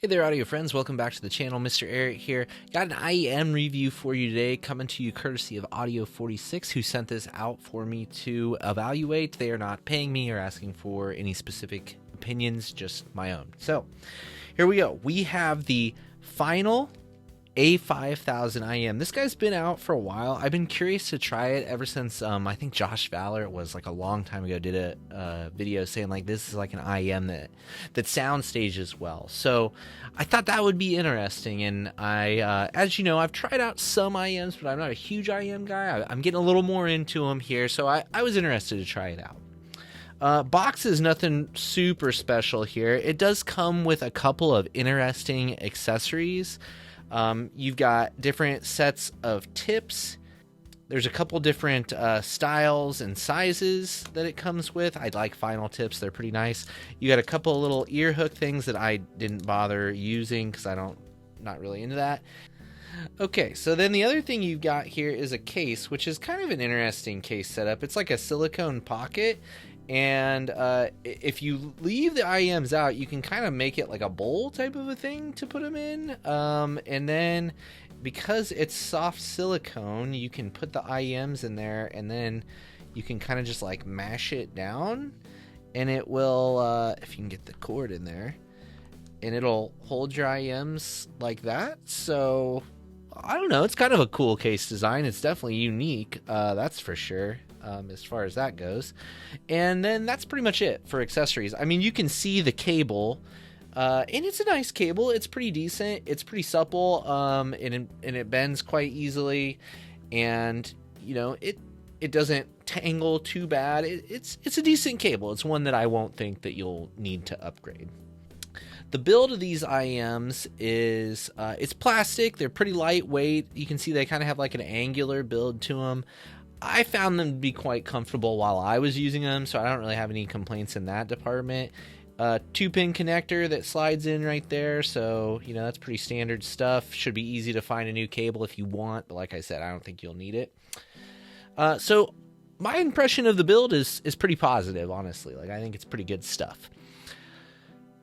Hey there, audio friends. Welcome back to the channel. MrAyrit here. Got an IEM review for you today, coming to you courtesy of Audio46, who sent this out for me to evaluate. They are not paying me or asking for any specific opinions, just my own. So here we go. We have the final A5000 IEM. This guy's been out for a while. I've been curious to try it ever since I think Josh Valor was like a long time ago did a video saying like this is like an IEM that sound stages well. So I thought that would be interesting, and I as you know, I've tried out some IEMs, but I'm not a huge IEM guy. I'm getting a little more into them here, so I was interested to try it out. Box is nothing super special here. It does come with a couple of interesting accessories. You've got different sets of tips. There's a couple different styles and sizes that it comes with. I like final tips. They're pretty nice. You got a couple of little ear hook things that I didn't bother using because not really into that. Okay, so then the other thing you've got here is a case, which is kind of an interesting case setup. It's like a silicone pocket. And if you leave the IEMs out, you can kind of make it like a bowl type of a thing to put them in. And then because it's soft silicone, you can put the IEMs in there, and then you can kind of just like mash it down, and it will, if you can get the cord in there, and it'll hold your IEMs like that. So I don't know. It's kind of a cool case design. It's definitely unique. That's for sure. As far as that goes. And then that's pretty much it for accessories. I mean, you can see the cable, and it's a nice cable. It's pretty decent. It's pretty supple, and it bends quite easily, and you know, it doesn't tangle too bad. It's a decent cable. It's one that I won't think that you'll need to upgrade. The build of these IEMs is it's plastic. They're pretty lightweight. You can see they kind of have like an angular build to them. I found them to be quite comfortable while I was using them, so I don't really have any complaints in that department. 2-pin connector that slides in right there, so you know, that's pretty standard stuff. Should be easy to find a new cable if you want, but like I said, I don't think you'll need it. So my impression of the build is pretty positive, honestly. Like, I think it's pretty good stuff.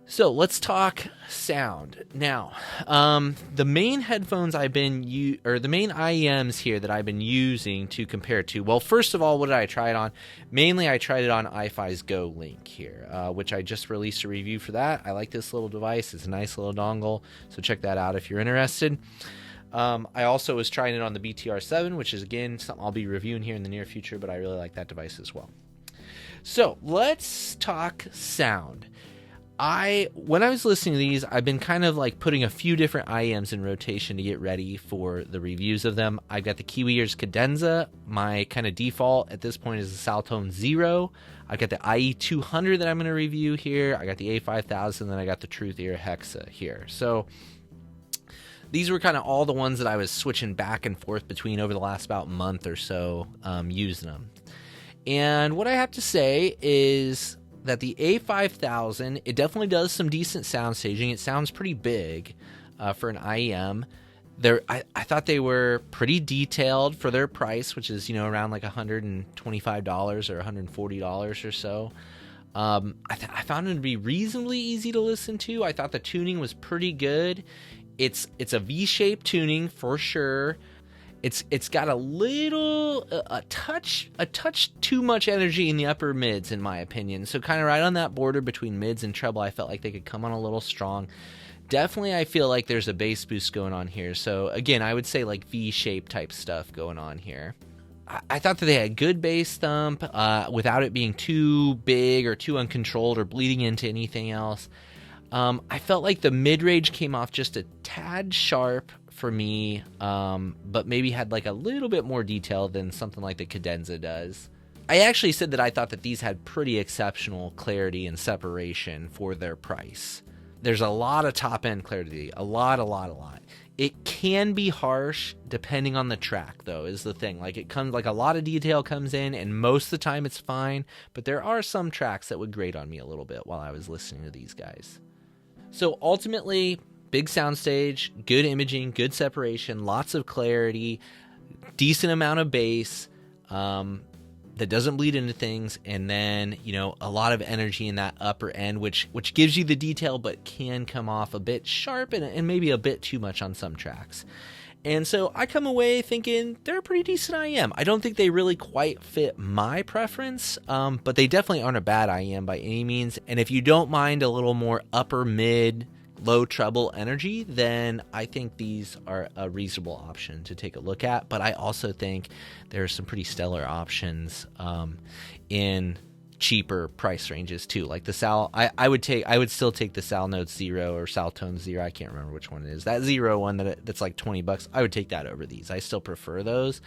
So let's talk sound. Now, the main headphones the main IEMs here that I've been using to compare to, well, first of all, what did I try it on? Mainly, I tried it on Hifi's Go Link here, which I just released a review for that. I like this little device. It's a nice little dongle, so check that out if you're interested. I also was trying it on the BTR7, which is, again, something I'll be reviewing here in the near future, but I really like that device as well. So let's talk sound. When I was listening to these, I've been kind of like putting a few different IEMs in rotation to get ready for the reviews of them. I've got the Kiwi Ears Cadenza. My kind of default at this point is the Saltone Zero. I've got the IE200 that I'm going to review here. I got the A5000, then I got the Truth Ear Hexa here. So these were kind of all the ones that I was switching back and forth between over the last about month or so, using them. And what I have to say is that the A5000, it definitely does some decent sound staging. It sounds pretty big for an IEM. I thought they were pretty detailed for their price, which is, you know, around like $125 or $140 or so. I found them to be reasonably easy to listen to. I thought the tuning was pretty good. It's a V-shaped tuning for sure. It's got a touch too much energy in the upper mids, in my opinion. So kind of right on that border between mids and treble, I felt like they could come on a little strong. Definitely, I feel like there's a bass boost going on here. So again, I would say like V-shape type stuff going on here. I thought that they had good bass thump without it being too big or too uncontrolled or bleeding into anything else. I felt like the mid-range came off just a tad sharp for me, but maybe had like a little bit more detail than something like the Cadenza does. I actually said that I thought that these had pretty exceptional clarity and separation for their price. There's a lot of top-end clarity, a lot. It can be harsh depending on the track, though, is the thing. Like, it comes, like, a lot of detail comes in, and most of the time it's fine, but there are some tracks that would grate on me a little bit while I was listening to these guys. So ultimately, big soundstage, good imaging, good separation, lots of clarity, decent amount of bass. that doesn't bleed into things, and then, you know, a lot of energy in that upper end, which gives you the detail but can come off a bit sharp and maybe a bit too much on some tracks. And so I come away thinking they're a pretty decent IEM. I don't think they really quite fit my preference, but they definitely aren't a bad IEM by any means. And if you don't mind a little more upper mid, low treble energy, then I think these are a reasonable option to take a look at. But I also think there are some pretty stellar options in cheaper price ranges too. Like the Sal, I would still take the Sal Note Zero or Sal Tone Zero. I can't remember which one it is. That Zero one that's like $20. I would take that over these. I still prefer those,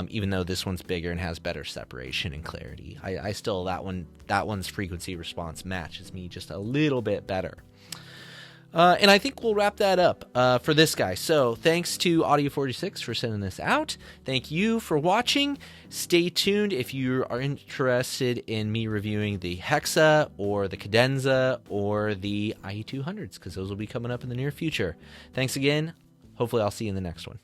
even though this one's bigger and has better separation and clarity. I still that one's frequency response matches me just a little bit better. And I think we'll wrap that up for this guy. So thanks to Audio46 for sending this out. Thank you for watching. Stay tuned if you are interested in me reviewing the Hexa or the Cadenza or the IE200s, because those will be coming up in the near future. Thanks again. Hopefully I'll see you in the next one.